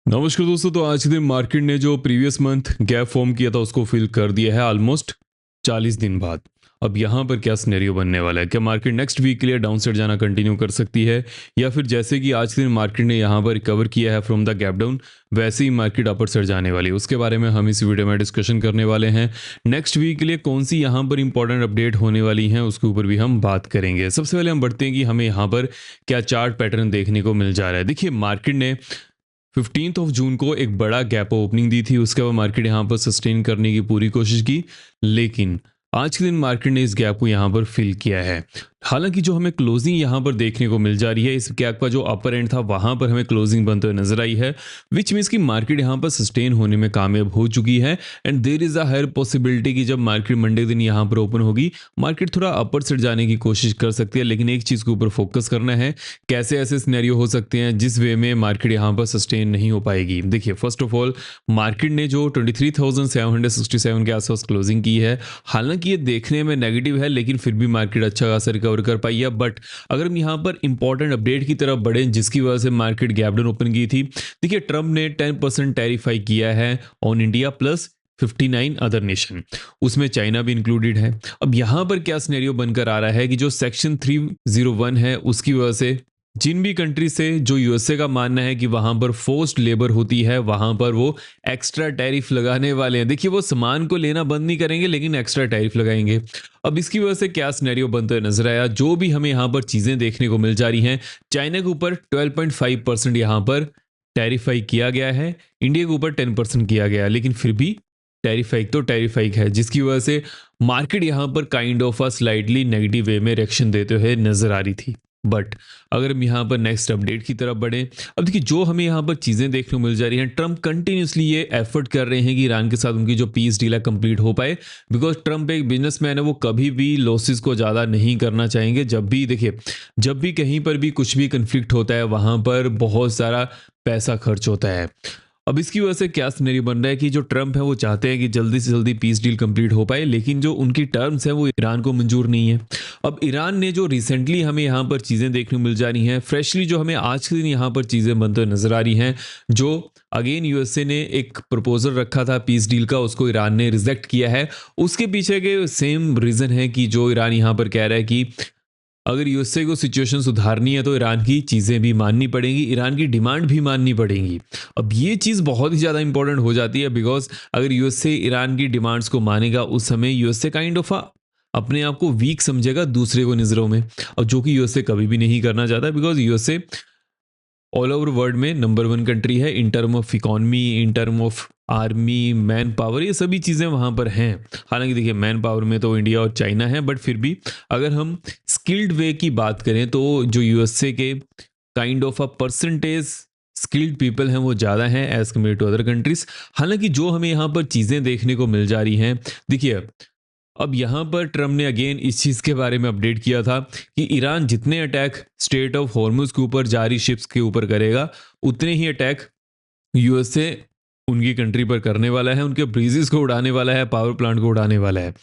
नमस्कार दोस्तों। तो आज के दिन मार्केट ने जो प्रीवियस मंथ गैप फॉर्म किया था उसको फिल कर दिया है ऑलमोस्ट 40 दिन बाद। अब यहाँ पर क्या सिनेरियो बनने वाला है? क्या मार्केट नेक्स्ट वीक के लिए डाउन साइड जाना कंटिन्यू कर सकती है, या फिर जैसे कि आज के दिन मार्केट ने यहाँ पर रिकवर किया है फ्रॉम द गैप डाउन, वैसे ही मार्केट अपर साइड जाने वाली है? उसके बारे में हम इस वीडियो में डिस्कशन करने वाले हैं। नेक्स्ट वीक के लिए कौन सी यहाँ पर इंपॉर्टेंट अपडेट होने वाली हैं उसके ऊपर भी हम बात करेंगे। सबसे पहले हम बढ़ते हैं कि हमें यहाँ पर क्या चार्ट पैटर्न देखने को मिल जा रहा है। देखिए, मार्केट ने 15 ऑफ जून को एक बड़ा गैप ओपनिंग दी थी, उसके बाद मार्केट यहाँ पर सस्टेन करने की पूरी कोशिश की, लेकिन आज के दिन मार्केट ने इस गैप को यहाँ पर फिल किया है। हालांकि जो हमें क्लोजिंग यहाँ पर देखने को मिल जा रही है, इस गैप का जो अपर एंड था वहां पर हमें क्लोजिंग बनते हुए नजर आई है, विच मीन्स कि मार्केट यहाँ पर सस्टेन होने में कामयाब हो चुकी है। And there is a higher possibility कि जब मार्केट मंडे दिन यहाँ पर ओपन होगी, मार्केट थोड़ा अपर साइड जाने की कोशिश कर सकती है। लेकिन एक चीज़ के ऊपर फोकस करना है, कैसे ऐसे सिनेरियो हो सकते हैं जिस वे में मार्केट यहाँ पर सस्टेन नहीं हो पाएगी। देखिए, फर्स्ट ऑफ ऑल मार्केट ने जो 23,767 के आसपास क्लोजिंग की है, हालांकि ये देखने में नेगेटिव है, लेकिन फिर भी मार्केट अच्छा खासा रिकवर कर पाई है। बट अगर हम यहाँ पर इंपॉर्टेंट अपडेट की तरफ बढ़े जिसकी वजह से मार्केट गैप डाउन ओपन की थी, देखिए ट्रम्प ने 10% टैरिफाई किया है on India plus 59 other nation, उसमें चाइना भी इंक्लूडेड है। अब यहाँ पर क्या सिनेरियो बनकर आ रहा है कि जो सेक्शन 301 है उसकी वजह से जिन भी कंट्री से जो यूएसए का मानना है कि वहां पर फोर्स्ड लेबर होती है, वहां पर वो एक्स्ट्रा टैरिफ लगाने वाले हैं। देखिए, वो सामान को लेना बंद नहीं करेंगे लेकिन एक्स्ट्रा टैरिफ लगाएंगे। अब इसकी वजह से क्या सिनेरियो बनते हुए नजर आया, जो भी हमें यहाँ पर चीजें देखने को मिल जा रही हैं, चाइना के ऊपर 12.5% यहाँ पर टैरिफाई किया गया है, इंडिया के ऊपर 10% किया गया है, लेकिन फिर भी टैरिफाइक तो टैरिफाइक है, जिसकी वजह से मार्केट यहाँ पर kind of a slightly negative way में रिएक्शन देते हुए नजर आ रही थी। बट अगर हम यहाँ पर नेक्स्ट अपडेट की तरफ बढ़े, अब देखिए जो हमें यहाँ पर चीज़ें देखने को मिल जा रही हैं, ट्रम्प कंटिन्यूसली ये एफर्ट कर रहे हैं कि ईरान के साथ उनकी जो पीस डील है कंप्लीट हो पाए, बिकॉज ट्रम्प एक बिजनेसमैन है, वो कभी भी लॉसेस को ज़्यादा नहीं करना चाहेंगे। जब भी देखिए, जब भी कहीं पर भी कुछ भी कंफ्लिक्ट होता है वहाँ पर बहुत सारा पैसा खर्च होता है। अब इसकी वजह से क्या सिनेरियो बन रहा है कि जो ट्रम्प है वो चाहते हैं कि जल्दी से जल्दी पीस डील कंप्लीट हो पाए, लेकिन जो उनकी टर्म्स है वो ईरान को मंजूर नहीं है। अब ईरान ने जो रिसेंटली हमें यहाँ पर चीज़ें देखने को मिल जा रही हैं, फ्रेशली जो हमें आज के दिन यहाँ पर चीज़ें बनते हुए नजर आ रही हैं, जो अगेन यूएसए ने एक प्रपोजल रखा था पीस डील का, उसको ईरान ने रिजेक्ट किया है। उसके पीछे के सेम रीज़न है कि जो ईरान यहाँ पर कह रहा है कि अगर यूएसए को सिचुएशन सुधारनी है तो ईरान की चीज़ें भी माननी पड़ेंगी, ईरान की डिमांड भी माननी पड़ेंगी। अब ये चीज़ बहुत ही ज़्यादा इंपॉर्टेंट हो जाती है, बिकॉज अगर यूएसए ईरान की डिमांड्स को मानेगा, उस समय यूएसए काइंड ऑफ अपने आप को वीक समझेगा दूसरे को नज़रों में, और जो कि यूएसए कभी भी नहीं करना चाहता, because USA all over world में नंबर 1 कंट्री है in term of economy, in term of army, man power, ये सभी चीज़ें वहाँ पर हैं। हालांकि देखिए मैन पावर में तो इंडिया और चाइना है, बट फिर भी अगर हम स्किल्ड वे की बात करें तो जो यूएसए के kind of a percentage skilled people हैं वो ज़्यादा हैं as compared to other countries. हालांकि जो हमें यहाँ पर चीज़ें देखने को मिल जा रही हैं, देखिए अब यहाँ पर ट्रम्प ने अगेन इस चीज़ के बारे में अपडेट किया था कि ईरान जितने अटैक स्टेट ऑफ हॉर्मुज के ऊपर जारी शिप्स के ऊपर करेगा, उतने ही अटैक यूएसए उनकी कंट्री पर करने वाला है, उनके ब्रीजेस को उड़ाने वाला है, पावर प्लांट को उड़ाने वाला है।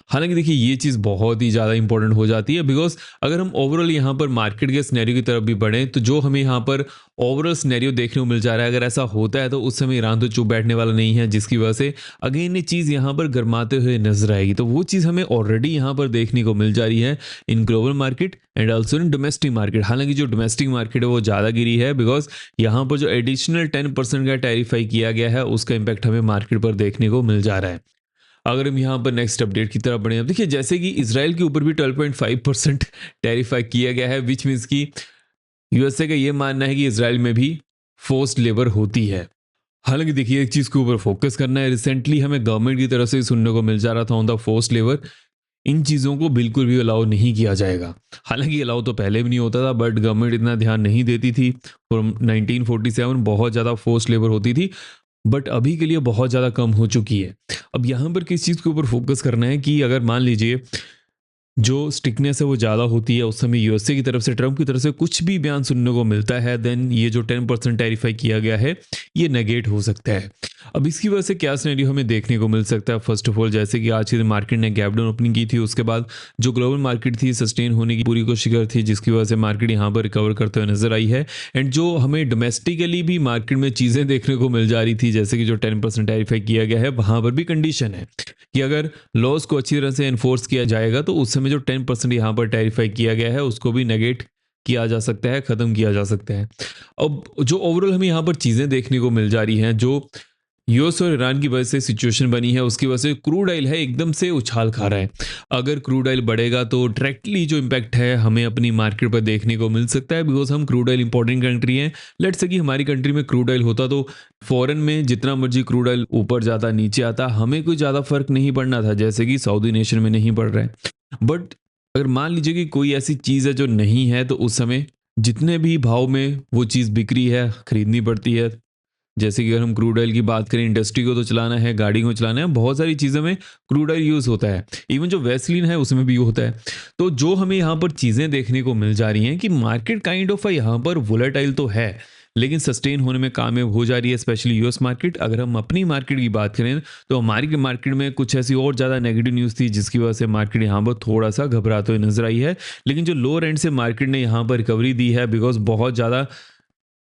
हालांकि देखिए ये चीज़ बहुत ही ज़्यादा इंपॉर्टेंट हो जाती है, बिकॉज अगर हम ओवरऑल यहाँ पर मार्केट के सिनेरियो की तरफ भी बढ़ें तो जो हमें यहाँ पर ओवरऑल सिनेरियो देखने को मिल जा रहा है, अगर ऐसा होता है तो उस समय ईरान तो चुप बैठने वाला नहीं है, जिसकी वजह से अगेन ये चीज़ यहाँ पर गर्माते हुए नजर आएगी। तो वो चीज़ हमें ऑलरेडी यहाँ पर देखने को मिल जा रही है in global market and also in domestic market. हालांकि जो डोमेस्टिक मार्केट है वो ज़्यादा गिरी है, बिकॉज यहाँ पर जो एडिशनल 10% का टैरिफाई किया गया है उसका इम्पैक्ट हमें मार्केट पर देखने को मिल जा रहा है। अगर हम यहाँ पर नेक्स्ट अपडेट की तरफ बढ़े, देखिए जैसे कि इसराइल के ऊपर भी 12.5% टैरिफाई किया गया है, विच मीन्स कि यूएसए का ये मानना है कि इसराइल में भी फोर्स्ड लेबर होती है। हालांकि देखिए एक चीज़ के ऊपर फोकस करना है, रिसेंटली हमें गवर्नमेंट की तरफ से सुनने को मिल जा रहा था ऑन द फोर्स्ड लेबर, इन चीज़ों को बिल्कुल भी अलाउ नहीं किया जाएगा। हालांकि अलाउ तो पहले भी नहीं होता था, बट गवर्नमेंट इतना ध्यान नहीं देती थी। फ्रॉम 1947 बहुत ज़्यादा फोर्स्ड लेबर होती थी, बट अभी के लिए बहुत ज़्यादा कम हो चुकी है। अब यहाँ पर किस चीज़ के ऊपर फोकस करना है कि अगर मान लीजिए जो स्टिकनेस है वो ज़्यादा होती है, उस समय यूएसए की तरफ से, ट्रम्प की तरफ से कुछ भी बयान सुनने को मिलता है, देन ये जो 10% टैरिफाई किया गया है ये नेगेट हो सकता है। अब इसकी वजह से क्या सिनेरियो हमें देखने को मिल सकता है? फर्स्ट ऑफ ऑल, जैसे कि आज के दिन मार्केट ने गैप डाउन ओपनिंग की थी, उसके बाद जो ग्लोबल मार्केट थी सस्टेन होने की पूरी कोशिश कर थी, जिसकी वजह से मार्केट यहाँ पर रिकवर करते हुए नजर आई है। एंड जो हमें डोमेस्टिकली भी मार्केट में चीज़ें देखने को मिल जा रही थी, जैसे कि जो 10% टैरिफाई किया गया है, वहाँ पर भी कंडीशन है कि अगर लॉस को अच्छी तरह से एनफोर्स किया जाएगा तो उस समय जो 10% यहाँ पर टैरिफाई किया गया है उसको भी नेगेट किया जा सकता है, ख़त्म किया जा सकता है। अब जो ओवरऑल हमें यहाँ पर चीज़ें देखने को मिल जा रही हैं, जो यूएस और ईरान की वजह से सिचुएशन बनी है, उसकी वजह से क्रूड ऑयल है एकदम से उछाल खा रहा है। अगर क्रूड ऑयल बढ़ेगा तो डायरेक्टली जो इम्पैक्ट है हमें अपनी मार्केट पर देखने को मिल सकता है, बिकॉज हम क्रूड ऑयल इंपॉर्टेंट कंट्री हैं। लेट्स से कि हमारी कंट्री में क्रूड ऑयल होता तो फॉरेन में जितना मर्जी क्रूड ऑयल ऊपर जाता नीचे आता हमें कोई ज़्यादा फर्क नहीं पड़ना था, जैसे कि सऊदी नेशन में नहीं पड़ रहा है। बट अगर मान लीजिए कि कोई ऐसी चीज़ है जो नहीं है, तो उस समय जितने भी भाव में वो चीज़ बिक्री है खरीदनी पड़ती है। जैसे कि अगर हम क्रूड ऑयल की बात करें, इंडस्ट्री को तो चलाना है, गाड़ी को चलाना है, बहुत सारी चीज़ों में क्रूड ऑयल यूज़ होता है। इवन जो वैसलीन है उसमें भी होता है। तो जो हमें यहाँ पर चीज़ें देखने को मिल जा रही हैं कि मार्केट काइंड ऑफ यहाँ पर वोलेटाइल तो है, लेकिन सस्टेन होने में कामयाब हो जा रही है, स्पेशली यूएस मार्केट। अगर हम अपनी मार्केट की बात करें तो हमारी मार्केट में कुछ ऐसी और ज़्यादा नेगेटिव न्यूज़ थी, जिसकी वजह से मार्केट यहाँ पर थोड़ा सा घबराते हुए नजर आई है। लेकिन जो लोअर एंड से मार्केट ने यहाँ पर रिकवरी दी है, बिकॉज बहुत ज़्यादा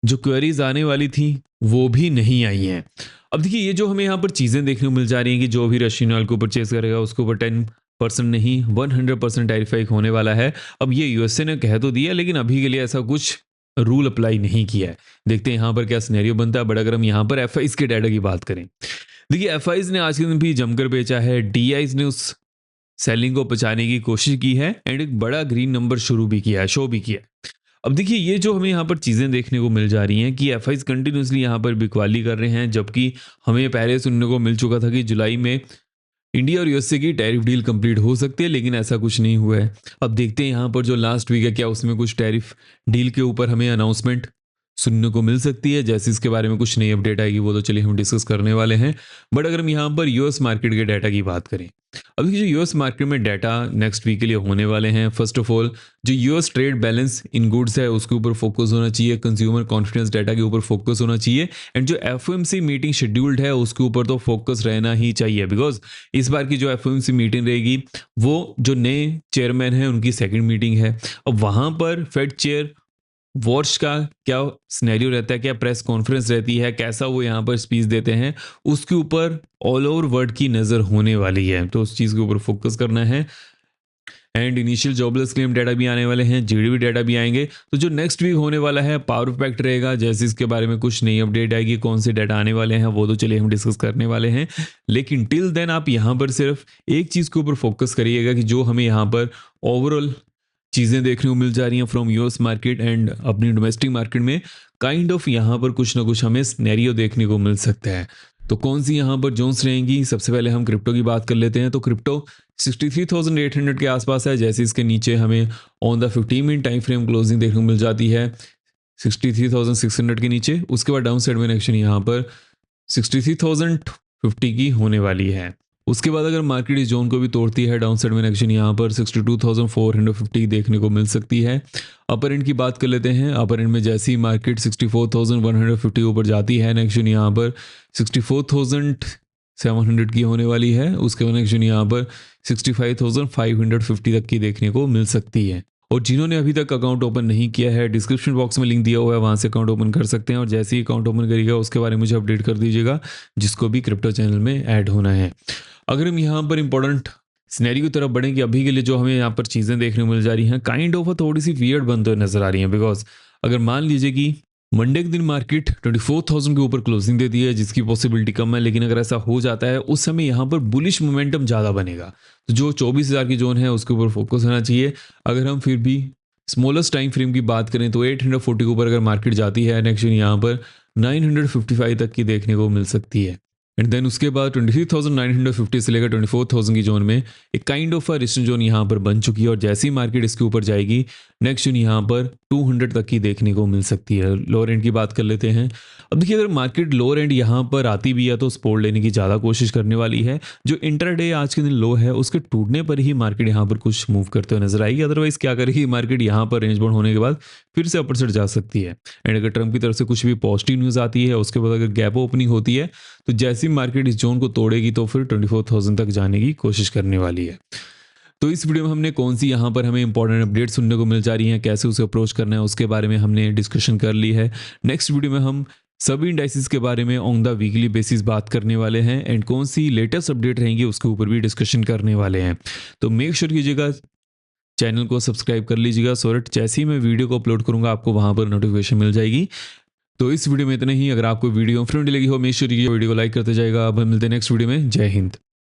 जो क्वेरीज आने वाली थी वो भी नहीं आई हैं। अब देखिए, ये जो हमें यहाँ पर चीज़ें देखने को मिल जा रही हैं कि जो भी रशियन ऑयल को परचेज करेगा उसके ऊपर 10% नहीं 100% टैरिफाई होने वाला है। अब ये यूएसए ने कह तो दिया, लेकिन अभी के लिए ऐसा कुछ रूल अप्लाई नहीं किया है। देखते हैं यहाँ पर क्या सिनेरियो बनता है। बट अगर हम यहाँ पर एफआईज के डाटा की बात करें, देखिए एफआईज ने आज के दिन भी जमकर बेचा है, डीआईज ने उस सेलिंग को बचाने की कोशिश की है एंड एक बड़ा ग्रीन नंबर शुरू भी किया है, शो भी किया है। अब देखिए, ये जो हमें यहाँ पर चीज़ें देखने को मिल जा रही हैं कि एफआईज कंटिन्यूसली यहाँ पर बिकवाली कर रहे हैं, जबकि हमें पहले सुनने को मिल चुका था कि जुलाई में इंडिया और यूएसए की टैरिफ डील कंप्लीट हो सकती है, लेकिन ऐसा कुछ नहीं हुआ है। अब देखते हैं यहाँ पर जो लास्ट वीक है, क्या उसमें कुछ टैरिफ डील के ऊपर हमें अनाउंसमेंट सुनने को मिल सकती है। जैसे इसके बारे में कुछ नई अपडेट आएगी वो तो चलिए हम डिस्कस करने वाले हैं। बट अगर हम यहाँ पर यूएस मार्केट के डाटा की बात करें, अभी जो यूएस मार्केट में डाटा नेक्स्ट वीक के लिए होने वाले हैं, फर्स्ट ऑफ ऑल जो यूएस ट्रेड बैलेंस इन गुड्स है उसके ऊपर फोकस होना चाहिए, कंज्यूमर कॉन्फिडेंस डाटा के ऊपर फोकस होना चाहिए, एंड जो एफओएमसी मीटिंग शेड्यूल्ड है उसके ऊपर तो फोकस रहना ही चाहिए, बिकॉज इस बार की जो एफओएमसी मीटिंग रहेगी वो जो नए चेयरमैन है उनकी सेकेंड मीटिंग है। अब वहाँ पर फेड चेयर वॉर्श का क्या सिनेरियो रहता है, क्या प्रेस कॉन्फ्रेंस रहती है, कैसा वो यहाँ पर स्पीच देते हैं, उसके ऊपर ऑल ओवर वर्ल्ड की नज़र होने वाली है, तो उस चीज़ के ऊपर फोकस करना है। And initial jobless claim data भी आने वाले हैं, जीडीपी डाटा भी आएंगे। तो जो नेक्स्ट वीक होने वाला है पावर पैक्ट रहेगा, जैसे इसके बारे में कुछ नई अपडेट आएगी, कौन से डाटा आने वाले हैं वो तो चलिए हम डिस्कस करने वाले हैं। लेकिन टिल देन आप यहाँ पर सिर्फ एक चीज़ के ऊपर फोकस करिएगा कि जो हमें यहाँ पर ओवरऑल चीज़ें देखने को मिल जा रही हैं फ्रॉम यूएस मार्केट एंड अपनी डोमेस्टिक मार्केट में, काइंड ऑफ यहाँ पर कुछ ना कुछ हमें सिनेरियो देखने को मिल सकता है। तो कौन सी यहाँ पर जोन्स रहेंगी? सबसे पहले हम क्रिप्टो की बात कर लेते हैं। तो क्रिप्टो 63,800 के आसपास है, जैसे इसके नीचे हमें on the 15 minute time frame closing देखने को मिल जाती है 63,600 के नीचे। उसके बाद डाउन साइड में एक्शन यहाँ पर 63,050 की होने वाली है। उसके बाद अगर मार्केट इस जोन को भी तोड़ती है, डाउन साइड में एक्शन यहाँ पर 62,450 देखने को मिल सकती है। अपर एंड की बात कर लेते हैं। अपर एंड में जैसी मार्केट 64,150 ऊपर जाती है, एक्शन यहाँ पर 64,700 की होने वाली है। उसके बाद एक्शन यहाँ पर 65,550 तक की देखने को मिल सकती है। और जिन्होंने अभी तक अकाउंट ओपन नहीं किया है, डिस्क्रिप्शन बॉक्स में लिंक दिया हुआ है, वहाँ से अकाउंट ओपन कर सकते हैं। और जैसे ही अकाउंट ओपन करिएगा उसके बारे में मुझे अपडेट कर दीजिएगा, जिसको भी क्रिप्टो चैनल में ऐड होना है। अगर हम यहाँ पर इंपॉर्टेंट सिनेरियो की तरफ बढ़ें कि अभी के लिए जो हमें यहाँ पर चीज़ें देखने को मिल जा रही हैं, काइंड ऑफ थोड़ी सी वियर्ड बनते हुए नजर आ रही हैं। बिकॉज अगर मान लीजिए कि मंडे के दिन मार्केट 24,000 के ऊपर क्लोजिंग देती है, जिसकी पॉसिबिलिटी कम है, लेकिन अगर ऐसा हो जाता है उस समय यहाँ पर बुलिश मोमेंटम ज़्यादा बनेगा। तो जो 24,000 की जोन है उसके ऊपर फोकस होना चाहिए। अगर हम फिर भी स्मॉलेस्ट टाइम फ्रेम की बात करें तो 840 के ऊपर अगर मार्केट जाती है, नेक्स्ट यहाँ पर 955 तक की देखने को मिल सकती है। एंड देन उसके बाद 23,950 से लेकर 24,000 की जोन में एक kind of a resistance zone यहाँ पर बन चुकी है। और जैसी मार्केट इसके ऊपर जाएगी, नेक्स्ट जोन यहाँ पर 200 तक की देखने को मिल सकती है। लोअर एंड की बात कर लेते हैं। अब देखिए, अगर मार्केट लोअर एंड यहाँ पर आती भी है तो सपोर्ट लेने की ज़्यादा कोशिश करने वाली है। जो इंट्राडे आज के दिन लो है उसके टूटने पर ही मार्केट यहाँ पर कुछ मूव करते हुए नजर आएगी। अदरवाइज क्या करेगी मार्केट यहाँ पर रेंज बाउंड होने के बाद फिर से अपर साइड जा सकती है। एंड अगर ट्रम्प की तरफ से कुछ भी पॉजिटिव न्यूज़ आती है उसके बाद अगर गैप ओपनिंग होती है तो जैसी मार्केट इस जोन को तोड़ेगी तो फिर 24,000 तक जाने की कोशिश करने वाली है। तो इस वीडियो में हमने कौन सी यहाँ पर हमें इंपॉर्टेंट अपडेट सुनने को मिल जा रही हैं, कैसे उसे अप्रोच करना है उसके बारे में हमने डिस्कशन कर ली है। नेक्स्ट वीडियो में हम सभी इंडाइसिस के बारे में ऑन द वीकली बेसिस बात करने वाले हैं एंड कौन सी लेटेस्ट अपडेट रहेंगी उसके ऊपर भी डिस्कशन करने वाले हैं। तो मेक श्योर कीजिएगा चैनल को सब्सक्राइब कर लीजिएगा सो दैट जैसे ही मैं वीडियो को अपलोड करूंगा आपको वहां पर नोटिफिकेशन मिल जाएगी। तो इस वीडियो में इतना ही। अगर आपको वीडियो फ्रेंडली लगी हो मेक श्योर वीडियो को लाइक करते जाएगा। अब हम मिलते हैं नेक्स्ट वीडियो में। जय हिंद।